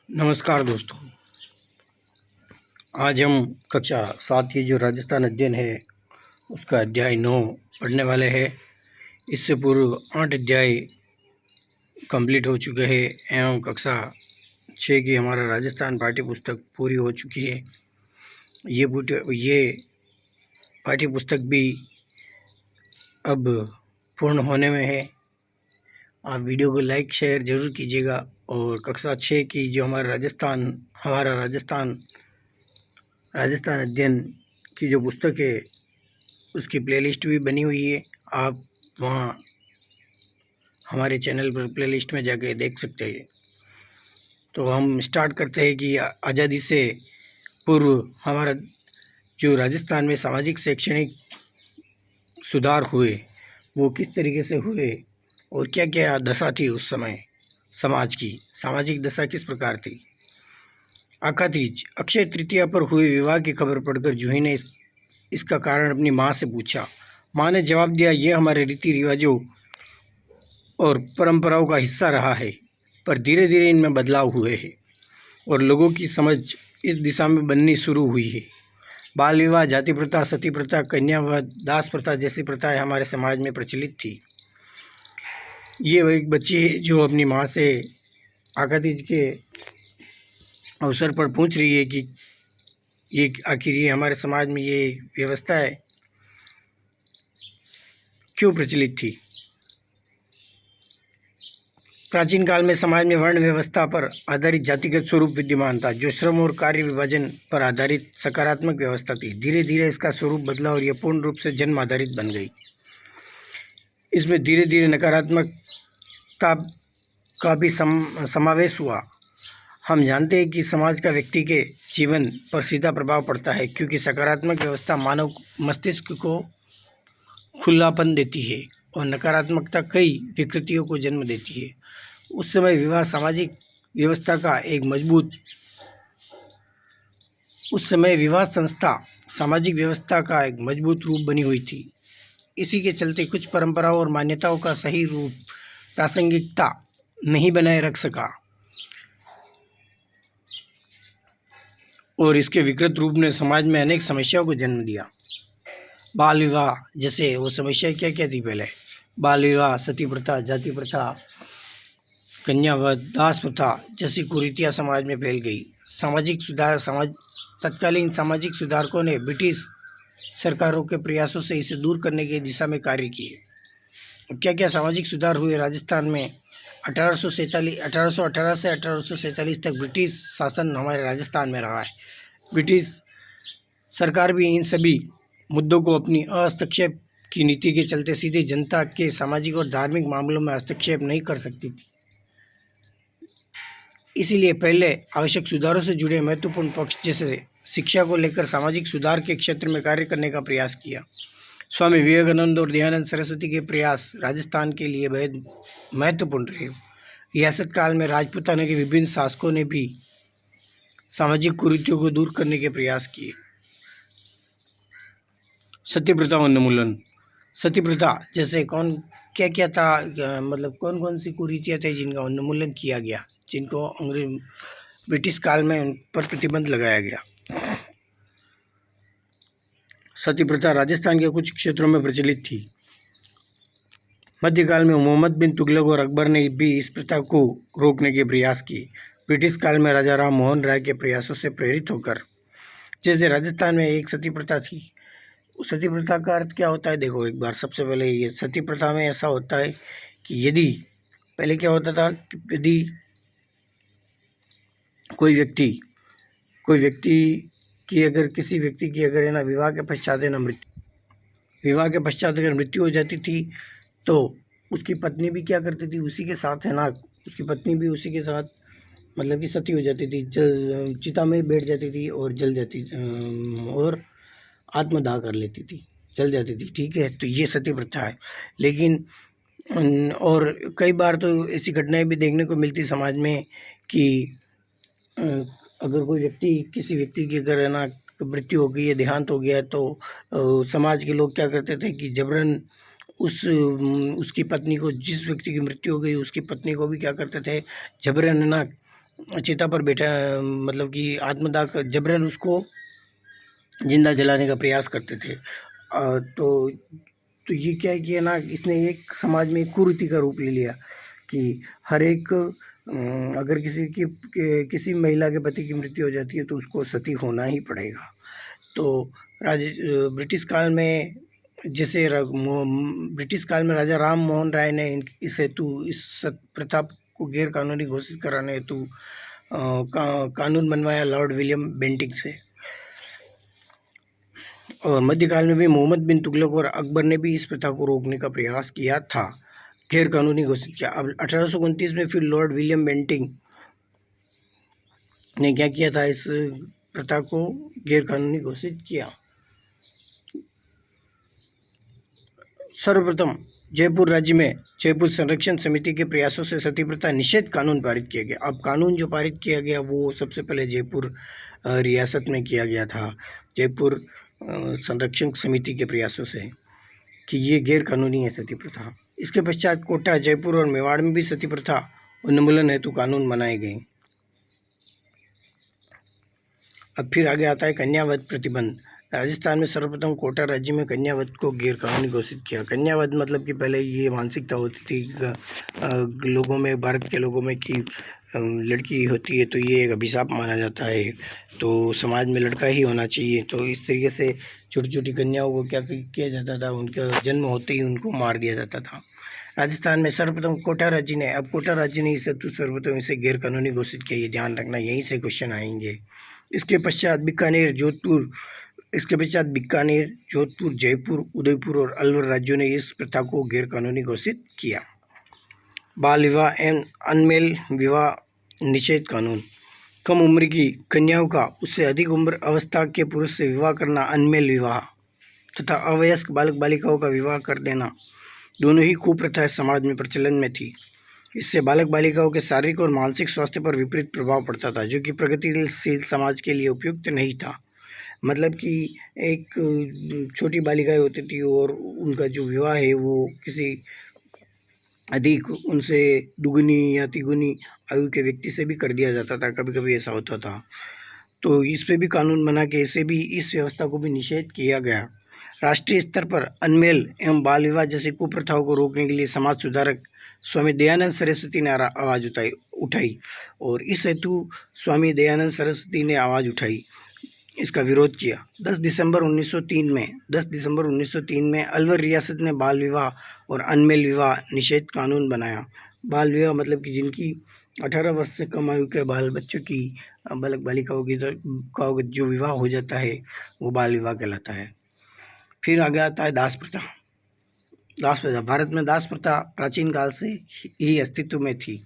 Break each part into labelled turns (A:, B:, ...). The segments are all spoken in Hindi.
A: नमस्कार दोस्तों। आज हम कक्षा 7 की जो राजस्थान अध्ययन है उसका अध्याय 9 पढ़ने वाले हैं। इससे पूर्व 8 अध्याय कंप्लीट हो चुके हैं एवं कक्षा 6 की हमारा राजस्थान पाठ्य पुस्तक पूरी हो चुकी है। ये पाठ्य पुस्तक भी अब पूर्ण होने में है। आप वीडियो को लाइक शेयर ज़रूर कीजिएगा और कक्षा 6 की जो हमारा राजस्थान अध्ययन की जो पुस्तक है उसकी प्लेलिस्ट भी बनी हुई है। आप वहाँ हमारे चैनल पर प्लेलिस्ट में जाके देख सकते हैं। तो हम स्टार्ट करते हैं कि आज़ादी से पूर्व हमारा जो राजस्थान में सामाजिक शैक्षणिक सुधार हुए वो किस तरीके से हुए और क्या क्या दशा थी उस समय समाज की, सामाजिक दशा किस प्रकार थी। आखातीज अक्षय तृतीया पर हुए विवाह की खबर पढ़कर जूही ने इसका कारण अपनी माँ से पूछा। माँ ने जवाब दिया, ये हमारे रीति रिवाजों और परंपराओं का हिस्सा रहा है, पर धीरे धीरे इनमें बदलाव हुए हैं और लोगों की समझ इस दिशा में बननी शुरू हुई है। बाल विवाह, जाति प्रथा, सती प्रथा, कन्यावध, दास प्रथा जैसी प्रथाएं हमारे समाज में प्रचलित थी। ये एक बच्ची है जो अपनी माँ से आखातीज के अवसर पर पूछ रही है कि ये आखिर ये हमारे समाज में ये व्यवस्था है क्यों प्रचलित थी। प्राचीन काल में समाज में वर्ण व्यवस्था पर आधारित जातिगत स्वरूप विद्यमान था, जो श्रम और कार्य विभाजन पर आधारित सकारात्मक व्यवस्था थी। धीरे धीरे इसका स्वरूप बदला और यह पूर्ण रूप से जन्म आधारित बन गई। इसमें धीरे धीरे नकारात्मकता का भी समावेश हुआ। हम जानते हैं कि समाज का व्यक्ति के जीवन पर सीधा प्रभाव पड़ता है, क्योंकि सकारात्मक व्यवस्था मानव मस्तिष्क को खुलापन देती है और नकारात्मकता कई विकृतियों को जन्म देती है। उस समय विवाह सामाजिक व्यवस्था का एक मजबूत विवाह संस्था सामाजिक व्यवस्था का एक मजबूत रूप बनी हुई थी। इसी के चलते कुछ परंपराओं और मान्यताओं का सही रूप प्रासंगिकता नहीं बनाए रख सका और इसके विकृत रूप ने समाज में अनेक समस्याओं को जन्म दिया। बाल विवाह जैसे वो समस्या क्या क्या थी पहले, बाल विवाह, सती प्रथा, जाति प्रथा, कन्यावध, दास प्रथा जैसी कुरीतियाँ समाज में फैल गई। तत्कालीन सामाजिक सुधारकों ने ब्रिटिश सरकारों के प्रयासों से इसे दूर करने की दिशा में कार्य किए। क्या क्या सामाजिक सुधार हुए राजस्थान में। 1818 से 1847 तक ब्रिटिश शासन हमारे राजस्थान में रहा है। ब्रिटिश सरकार भी इन सभी मुद्दों को अपनी हस्तक्षेप की नीति के चलते सीधे जनता के सामाजिक और धार्मिक मामलों में हस्तक्षेप नहीं कर सकती थी। इसीलिए पहले आवश्यक सुधारों से जुड़े महत्वपूर्ण पक्ष जैसे शिक्षा को लेकर सामाजिक सुधार के क्षेत्र में कार्य करने का प्रयास किया। स्वामी विवेकानंद और दयानंद सरस्वती के प्रयास राजस्थान के लिए बेहद महत्वपूर्ण रहे। रियासत काल में राजपूताना के विभिन्न शासकों ने भी सामाजिक कुरीतियों को दूर करने के प्रयास किए। सती प्रथा उन्मूलन। सती प्रथा जैसे क्या क्या था, मतलब कौन कौन सी कुरीतियाँ थे जिनका उन्मूलन किया गया, जिनको ब्रिटिश काल में उन पर प्रतिबंध लगाया गया। सती प्रथा राजस्थान के कुछ क्षेत्रों में प्रचलित थी। मध्यकाल में मोहम्मद बिन तुगलक और अकबर ने भी इस प्रथा को रोकने के प्रयास किए। ब्रिटिश काल में राजा राम मोहन राय के प्रयासों से प्रेरित होकर जैसे राजस्थान में एक सती प्रथा थी। सती प्रथा का अर्थ क्या होता है, देखो एक बार सबसे पहले ये सती प्रथा में ऐसा होता है कि यदि पहले क्या होता था कि यदि कोई व्यक्ति की अगर किसी व्यक्ति की अगर है ना विवाह के पश्चात अगर मृत्यु हो जाती थी तो उसकी पत्नी भी क्या करती थी, उसी के साथ है ना, उसकी पत्नी भी उसी के साथ मतलब कि सती हो जाती थी, चिता में बैठ जाती थी और जल जाती और आत्मदाह कर लेती थी, जल जाती थी। ठीक है, तो ये सती प्रथा है। लेकिन और कई बार तो ऐसी घटनाएं भी देखने को मिलती समाज में कि अगर कोई किसी व्यक्ति की अगर है ना मृत्यु हो गई है, देहांत हो गया है, तो समाज के लोग क्या करते थे कि जबरन उसकी पत्नी को, जिस व्यक्ति की मृत्यु हो गई उसकी पत्नी को भी क्या करते थे, जबरन है ना चिता पर बैठा मतलब कि आत्मदाह जबरन उसको जिंदा जलाने का प्रयास करते थे। तो ये क्या किया ना, इसने एक समाज में एक कुरीति का रूप ले लिया कि हर एक अगर किसी महिला के पति की मृत्यु हो जाती है तो उसको सती होना ही पड़ेगा। तो ब्रिटिश काल में ब्रिटिश काल में राजा राम मोहन राय ने इस प्रथा को गैर कानूनी घोषित कराने हेतु कानून बनवाया लॉर्ड विलियम बेंटिंक से। और मध्यकाल में भी मोहम्मद बिन तुगलक और अकबर ने भी इस प्रथा को रोकने का प्रयास किया था, गैर कानूनी घोषित किया। अब 1829 में फिर लॉर्ड विलियम बेंटिंक ने क्या किया था, इस प्रथा को गैर कानूनी घोषित किया। सर्वप्रथम जयपुर राज्य में जयपुर संरक्षण समिति के प्रयासों से सती प्रथा निषेध कानून पारित किया गया। अब कानून जो पारित किया गया वो सबसे पहले जयपुर रियासत में किया गया था, जयपुर संरक्षण समिति के प्रयासों से, कि ये गैर कानूनी है सती प्रथा। इसके पश्चात कोटा, जयपुर और मेवाड़ में भी सती प्रथा उन्मूलन हेतु कानून बनाए गए। अब फिर आगे आता है कन्यावध प्रतिबंध। राजस्थान में सर्वप्रथम कोटा राज्य में कन्यावध को गैर कानूनी घोषित किया। कन्यावध मतलब कि पहले ये मानसिकता होती थी लोगों में, भारत के लोगों में, कि लड़की होती है तो ये एक अभिशाप माना जाता है, तो समाज में लड़का ही होना चाहिए। तो इस तरीके से छोटी छोटी कन्याओं को क्या किया जाता था, उनका जन्म होते ही उनको मार दिया जाता था। राजस्थान में सर्वप्रथम कोटा राज्य ने सर्वप्रथम इसे गैर कानूनी घोषित किया। ये ध्यान रखना, यहीं से क्वेश्चन आएंगे। इसके पश्चात बीकानेर, जोधपुर, जयपुर, उदयपुर और अलवर राज्यों ने इस प्रथा को गैर कानूनी घोषित किया। बाल विवाह एवं अनमेल विवाह निषेध कानून। कम उम्र की कन्याओं का उससे अधिक उम्र अवस्था के पुरुष से विवाह करना अनमेल विवाह तथा अवयस्क बालक बालिकाओं का विवाह कर देना, दोनों ही कुप्रथाएं समाज में प्रचलन में थी। इससे बालक बालिकाओं के शारीरिक और मानसिक स्वास्थ्य पर विपरीत प्रभाव पड़ता था, जो कि प्रगतिशील समाज के लिए उपयुक्त नहीं था। मतलब कि एक छोटी बालिकाएं होती थी और उनका जो विवाह है वो किसी अधिक, उनसे दुगुनी या तिगुनी आयु के व्यक्ति से भी कर दिया जाता था, कभी कभी ऐसा होता था। तो इस पे भी कानून बना के इस व्यवस्था को भी निषेध किया गया। राष्ट्रीय स्तर पर अनमेल एवं बाल विवाह जैसी कुप्रथाओं को रोकने के लिए समाज सुधारक स्वामी दयानंद सरस्वती ने आवाज़ उठाई और इस हेतु स्वामी दयानंद सरस्वती ने आवाज़ उठाई, इसका विरोध किया। 10 दिसंबर 1903 में अलवर रियासत ने बाल विवाह और अनमेल विवाह निषेध कानून बनाया। बाल विवाह मतलब कि जिनकी 18 वर्ष से कम आयु के बाल बच्चों की, बालक बालिकाओं की का जो विवाह हो जाता है वो बाल विवाह कहलाता है। फिर आगे आता है दास प्रथा। भारत में दास प्रथा प्राचीन काल से ही अस्तित्व में थी।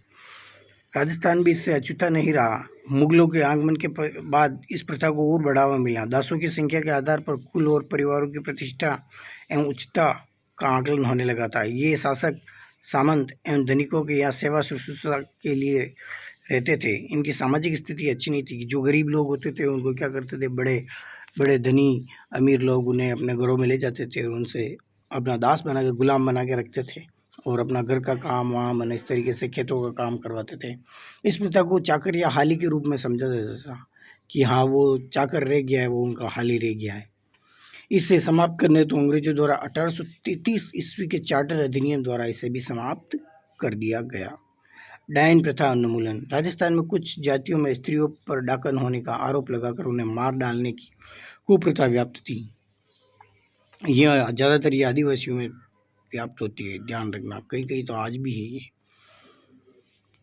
A: राजस्थान भी इससे अछूता नहीं रहा। मुगलों के आगमन के बाद इस प्रथा को और बढ़ावा मिला। दासों की संख्या के आधार पर कुल और परिवारों की प्रतिष्ठा एवं उच्चता का आकलन होने लगा था। ये शासक, सामंत एवं धनिकों के यहाँ सेवा शुश्रूषा के लिए रहते थे। इनकी सामाजिक स्थिति अच्छी नहीं थी। जो गरीब लोग होते थे उनको क्या करते थे, बड़े बड़े धनी अमीर लोग उन्हें अपने घरों में ले जाते थे और उनसे अपना दास बना के, गुलाम बना के रखते थे और अपना घर का काम वाम इस तरीके से खेतों का काम करवाते थे। इस प्रथा को चाकर या हाली के रूप में समझा जाता था कि हाँ वो चाकर रह गया है, वो उनका हाली रह गया है। इसे समाप्त करने तो अंग्रेजों द्वारा 1833 ईस्वी के चार्टर अधिनियम द्वारा इसे भी समाप्त कर दिया गया। डायन प्रथा उन्मूलन। राजस्थान में कुछ जातियों में स्त्रियों पर डाकन होने का आरोप लगाकर उन्हें मार डालने की कुप्रथा व्याप्त थी। यह ज़्यादातर ये आदिवासियों में व्याप्त होती है, ध्यान रखना। कहीं कहीं तो आज भी है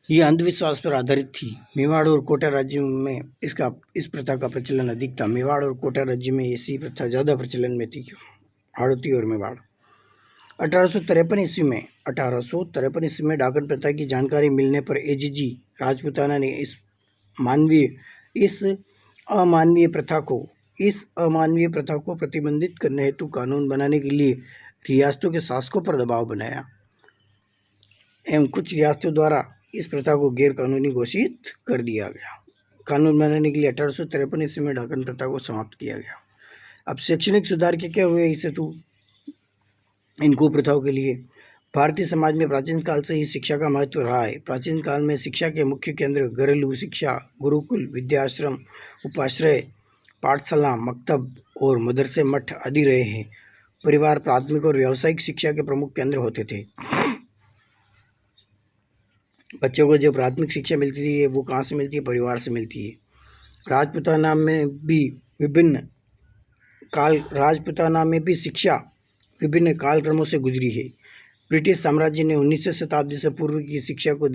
A: ये अंधविश्वास पर आधारित थी। मेवाड़ और कोटा राज्य में इस प्रथा का प्रचलन अधिक था। मेवाड़ और कोटा राज्य में ऐसी प्रथा ज़्यादा प्रचलन में थी, हाड़ौती और मेवाड़। 1853 ईस्वी में डाकन प्रथा की जानकारी मिलने पर एजीजी राजपूताना ने इस अमानवीय प्रथा को प्रतिबंधित करने हेतु कानून बनाने के लिए रियासतों के शासकों पर दबाव बनाया एवं कुछ रियासतों द्वारा इस प्रथा को गैर कानूनी घोषित कर दिया गया। कानून बनाने के लिए 1853 ईस्वी में डाकन प्रथा को समाप्त किया गया। अब शैक्षणिक सुधार के क्या हुए इस हेतु इन कुप्रथाओं के लिए? भारतीय समाज में प्राचीन काल से ही शिक्षा का महत्व रहा है। प्राचीन काल में शिक्षा के मुख्य केंद्र घरेलू शिक्षा, गुरुकुल, विद्याश्रम, उपाश्रय, पाठशाला, मकतब और मदरसे, मठ आदि रहे हैं। परिवार प्राथमिक और व्यावसायिक शिक्षा के प्रमुख केंद्र होते थे। बच्चों को जो प्राथमिक शिक्षा मिलती थी वो कहाँ से मिलती है? परिवार से मिलती है। राजपूताना में भी शिक्षा विभिन्न कालक्रमों से गुजरी है। ब्रिटिश साम्राज्य ने 19वीं शताब्दी से पूर्व की शिक्षा को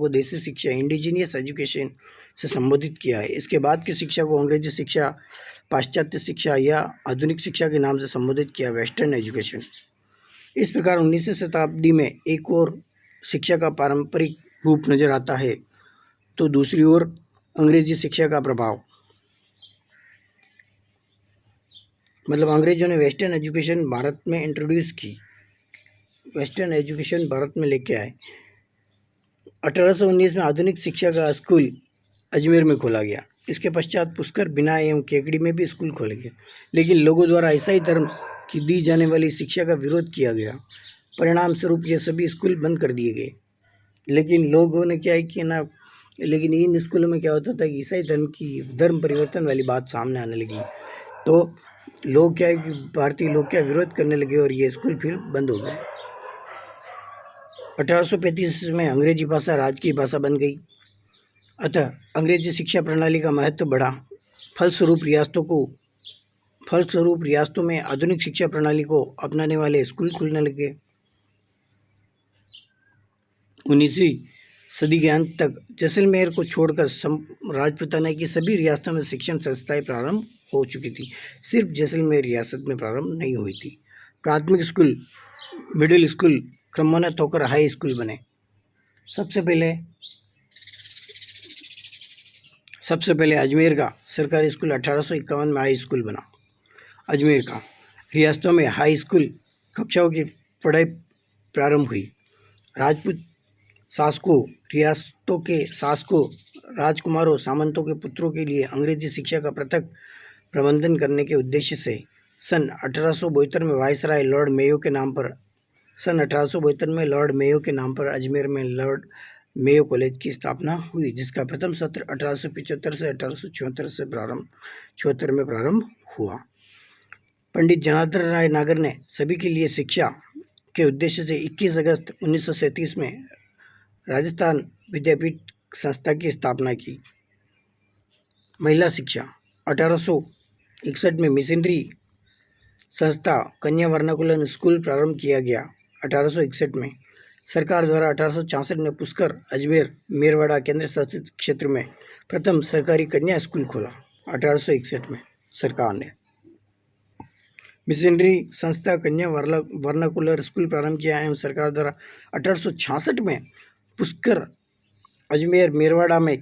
A: देसी शिक्षा इंडिजीनियस एजुकेशन से संबोधित किया है। इसके बाद की शिक्षा को अंग्रेजी शिक्षा, पाश्चात्य शिक्षा या आधुनिक शिक्षा के नाम से संबोधित किया, वेस्टर्न एजुकेशन। इस प्रकार 19वीं शताब्दी में एक और शिक्षा का पारंपरिक रूप नजर आता है तो दूसरी ओर अंग्रेजी शिक्षा का प्रभाव, मतलब अंग्रेजों ने वेस्टर्न एजुकेशन भारत में इंट्रोड्यूस की, वेस्टर्न एजुकेशन भारत में लेके आए। 1819 में आधुनिक शिक्षा का स्कूल अजमेर में खोला गया। इसके पश्चात पुष्कर, बिना एवं केकड़ी में भी स्कूल खोले गए, लेकिन लोगों द्वारा ईसाई धर्म की दी जाने वाली शिक्षा का विरोध किया गया। परिणाम स्वरूप ये सभी स्कूल बंद कर दिए गए। लेकिन लोगों ने क्या किया ना, लेकिन इन स्कूलों में क्या होता था कि ईसाई धर्म परिवर्तन वाली बात सामने आने लगी, तो लोग क्या है कि भारतीय लोग क्या विरोध करने लगे और ये स्कूल फिर बंद हो गए। 1835 में अंग्रेजी भाषा राजकीय भाषा बन गई, अतः अंग्रेजी शिक्षा प्रणाली का महत्व बढ़ा। फलस्वरूप रियासतों में आधुनिक शिक्षा प्रणाली को अपनाने वाले स्कूल खुलने लगे। 19वीं सदी के अंत तक जैसलमेर को छोड़कर राजपूताना की सभी रियासतों में शिक्षण संस्थाएं प्रारंभ हो चुकी थी। सिर्फ जैसलमेर रियासत में प्रारंभ नहीं हुई थी। प्राथमिक स्कूल, मिडिल स्कूल क्रमोन्नत होकर हाई स्कूल बने। सबसे पहले अजमेर का सरकारी स्कूल 1851 में हाई स्कूल बना। अजमेर का रियासतों में हाई स्कूल कक्षाओं की पढ़ाई प्रारंभ हुई। राजपूत शासकों, रियासतों के शासकों, राजकुमारों, सामंतों के पुत्रों के लिए अंग्रेजी शिक्षा का पृथक प्रबंधन करने के उद्देश्य से सन 1872 में वायसराय लॉर्ड मेयो के नाम पर अजमेर में लॉर्ड मेयो कॉलेज की स्थापना हुई, जिसका प्रथम सत्र 1875 से 1876 में प्रारंभ हुआ। पंडित जनार्दन राय नागर ने सभी के लिए शिक्षा के उद्देश्य से 21 अगस्त 1937 में राजस्थान विद्यापीठ संस्था की स्थापना की। महिला शिक्षा 1861 में मिशनरी संस्था कन्या वर्नाकुलर स्कूल प्रारंभ किया गया। 1861 में सरकार द्वारा 1866 में पुष्कर, अजमेर, मेरवाड़ा केंद्र शासित क्षेत्र में प्रथम सरकारी कन्या स्कूल खोला। 1861 में सरकार ने मिशनरी संस्था कन्या वर्नाकुलर स्कूल प्रारंभ किया एवं सरकार द्वारा 1866 में पुष्कर, अजमेर, मेरवाड़ा में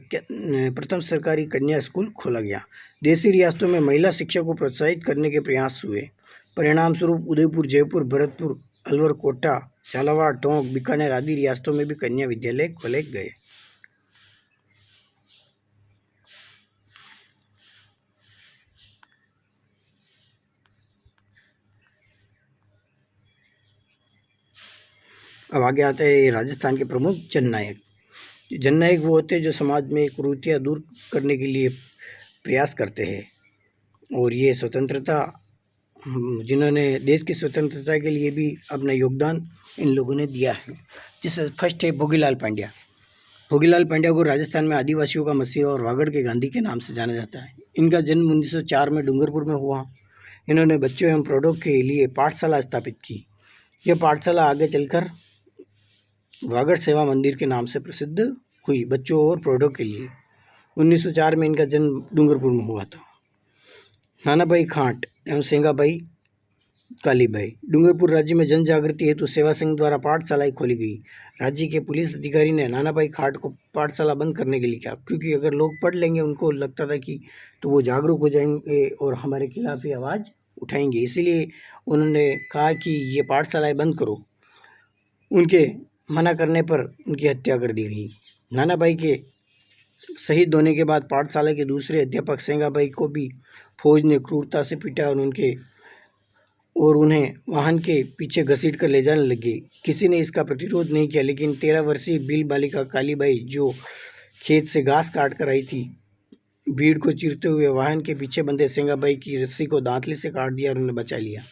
A: प्रथम सरकारी कन्या स्कूल खोला गया। देशी रियासतों में महिला शिक्षा को प्रोत्साहित करने के प्रयास हुए। परिणाम स्वरूप उदयपुर, जयपुर, भरतपुर, अलवर, कोटा, झालावाड़, टोंक, बीकानेर आदि रियासतों में भी कन्या विद्यालय खोले गए। अब आगे आता है राजस्थान के प्रमुख जननायक। जननायक वो होते हैं जो समाज में कुरीतियाँ दूर करने के लिए प्रयास करते हैं, और ये स्वतंत्रता, जिन्होंने देश की स्वतंत्रता के लिए भी अपना योगदान इन लोगों ने दिया है। जिससे फर्स्ट है भोगीलाल पांड्या। भोगीलाल पांड्या को राजस्थान में आदिवासियों का मसीहा और वागड़ के गांधी के नाम से जाना जाता है। इनका जन्म 1904 में डूंगरपुर में हुआ। इन्होंने बच्चों एवं प्रौढ़ों के लिए पाठशाला स्थापित की। यह पाठशाला आगे चलकर वागड़ सेवा मंदिर के नाम से प्रसिद्ध हुई, बच्चों और प्रौढ़ों के लिए। 1904 में इनका जन्म डूंगरपुर में हुआ था। नानाभाई खांट एवं सेंगाभाई कालीबाई। डूंगरपुर राज्य में जन जागृति हेतु सेवा संघ द्वारा पाठशालाएं खोली गई। राज्य के पुलिस अधिकारी ने नानाभाई खांट को पाठशाला बंद करने के लिए कहा, क्योंकि अगर लोग पढ़ लेंगे, उनको लगता था कि तो वो जागरूक हो जाएंगे और हमारे खिलाफ ही आवाज़ उठाएंगे। इसीलिए उन्होंने कहा कि ये पाठशालाएं बंद करो। उनके मना करने पर उनकी हत्या कर दी गई। नानाभाई के शहीद होने के बाद पाठशाला के दूसरे अध्यापक सेंगाभाई को भी फौज ने क्रूरता से पीटा और उनके और उन्हें वाहन के पीछे घसीट कर ले जाने लगे। किसी ने इसका प्रतिरोध नहीं किया, लेकिन 13 वर्षीय बील बालिका कालीबाई, जो खेत से घास काट कर आई थी, भीड़ को चीरते हुए वाहन के पीछे बंधे सेंगाबाई की रस्सी को दांतली से काट दिया और उन्हें बचा लिया।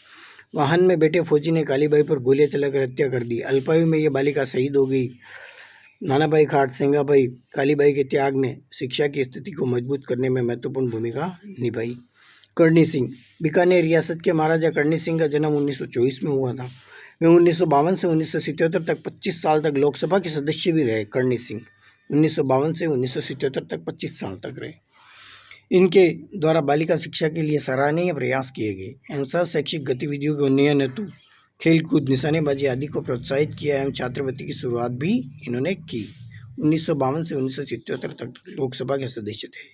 A: वाहन में बैठे फौजी ने कालीबाई पर गोलियां चलाकर हत्या कर दी। अल्पायु में यह बालिका शहीद हो गई। नानाभाई खाट सेंगाबाई कालीबाई के त्याग ने शिक्षा की स्थिति को मजबूत करने में महत्वपूर्ण भूमिका निभाई। करणी सिंह। बीकानेर रियासत के महाराजा करणी सिंह का जन्म 1924 में हुआ था। वे 1952 से 1977 तक 25 साल तक लोकसभा के सदस्य भी रहे। करणी सिंह 1952 से 1977 तक 25 साल तक रहे। इनके द्वारा बालिका शिक्षा के लिए सराहनीय प्रयास किए गए एवं सह शैक्षिक गतिविधियों के उन्नयन हेतु खेलकूद, निशानेबाजी आदि को प्रोत्साहित किया एवं छात्रवृत्ति की शुरुआत भी इन्होंने की। 1952 से 1977 तक लोकसभा के सदस्य थे।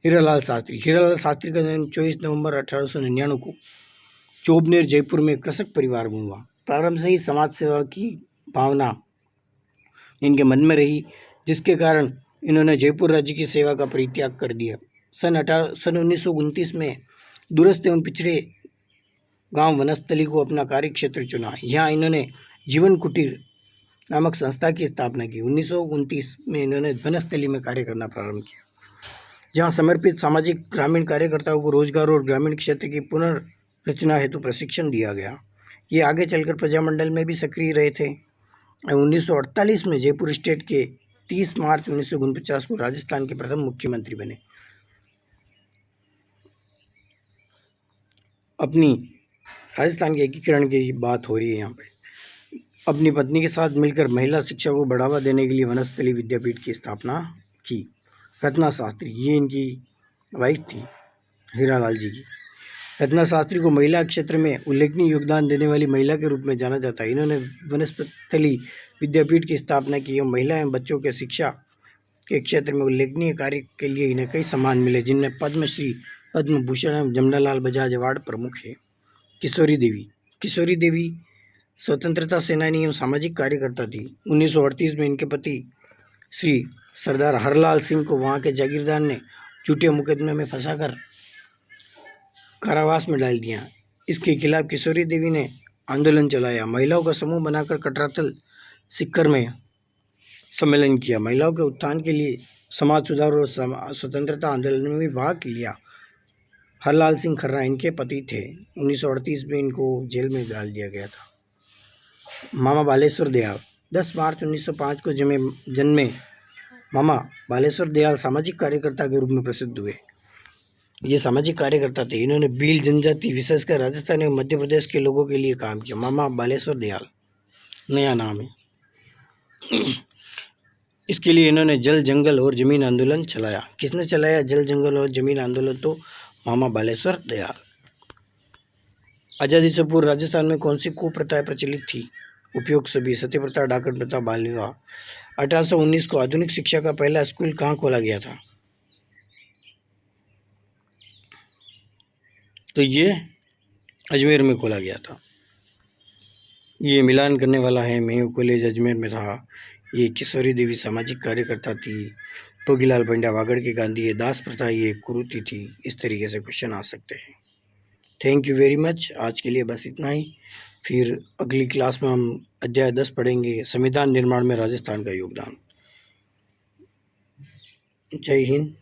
A: हीरालाल शास्त्री। हीरालाल शास्त्री का जन्म 24 नवंबर 1899 को चोबनेर, जयपुर में कृषक परिवार में हुआ। प्रारंभ से ही समाज सेवा की भावना इनके मन में रही, जिसके कारण इन्होंने जयपुर राज्य की सेवा का परित्याग कर दिया। सन 1929 में दूरस्थ एवं पिछड़े गांव वनस्थली को अपना कार्य क्षेत्र चुना। यहाँ इन्होंने जीवन कुटीर नामक संस्था की स्थापना की। 1929 में इन्होंने वनस्थली में कार्य करना प्रारंभ किया, जहाँ समर्पित सामाजिक ग्रामीण कार्यकर्ताओं को रोजगार और ग्रामीण क्षेत्र की पुनर्रचना हेतु प्रशिक्षण दिया गया। ये आगे चलकर प्रजामंडल में भी सक्रिय रहे थे। 1948 में जयपुर स्टेट के 30 मार्च 1949 को राजस्थान के प्रथम मुख्यमंत्री बने। अपनी राजस्थान के एकीकरण की बात हो रही है यहाँ पे। अपनी पत्नी के साथ मिलकर महिला शिक्षा को बढ़ावा देने के लिए वनस्थली विद्यापीठ की स्थापना की। रत्ना शास्त्री, ये इनकी वाइफ थी हीरालाल जी की। रत्ना शास्त्री को महिला क्षेत्र में उल्लेखनीय योगदान देने वाली महिला के रूप में जाना जाता है। इन्होंने वनस्थली विद्यापीठ की स्थापना की एवं महिला एवं बच्चों के शिक्षा के क्षेत्र में उल्लेखनीय कार्य के लिए इन्हें कई सम्मान मिले, जिनमें पद्मश्री, पद्म भूषण एवं जमनालाल बजाज अवार्ड प्रमुख है। किशोरी देवी। किशोरी देवी स्वतंत्रता सेनानी एवं सामाजिक कार्यकर्ता थी। 1938 में इनके पति श्री सरदार हरलाल सिंह को वहाँ के जागीरदार ने झूठे मुकदमे में फंसाकर कारावास में डाल दिया। इसके खिलाफ किशोरी देवी ने आंदोलन चलाया। महिलाओं का समूह बनाकर कटरातल सिक्कर में सम्मेलन किया। महिलाओं के उत्थान के लिए समाज सुधार और स्वतंत्रता आंदोलन में भी भाग लिया। हरलाल सिंह खर्रा इनके पति थे। 1938 में इनको जेल में डाल दिया गया था। मामा बालेश्वर दयाल। 10 मार्च 1905 को जन्मे मामा बालेश्वर दयाल सामाजिक कार्यकर्ता के रूप में प्रसिद्ध हुए। ये सामाजिक कार्यकर्ता थे। इन्होंने भील जनजाति, विशेषकर राजस्थान एवं मध्य प्रदेश के लोगों के लिए काम किया। मामा बालेश्वर दयाल नया नाम है। इसके लिए इन्होंने जल, जंगल और जमीन आंदोलन चलाया। किसने चलाया जल, जंगल और जमीन आंदोलन? तो मामा बालेश्वर दयाल। आज़ादी से पूर्व राजस्थान में कौन सी कुप्रथाएं प्रचलित थी? उपयोग सभी, सती प्रथा, डाकन प्रथा, बाल विवाह। 1819 को आधुनिक शिक्षा का पहला स्कूल कहाँ खोला गया था? तो ये अजमेर में खोला गया था। ये मिलान करने वाला है। मेयो कॉलेज अजमेर में था। ये किशोरी देवी सामाजिक कार्यकर्ता थी। भोगीलाल पंड्या वागड़ के गांधी, ये दास प्रथा, ये कुरीति थी। इस तरीके से क्वेश्चन आ सकते हैं। Thank you very much. आज के लिए बस इतना ही। फिर अगली क्लास में हम अध्याय 10 पढ़ेंगे, संविधान निर्माण में राजस्थान का योगदान। जय हिंद।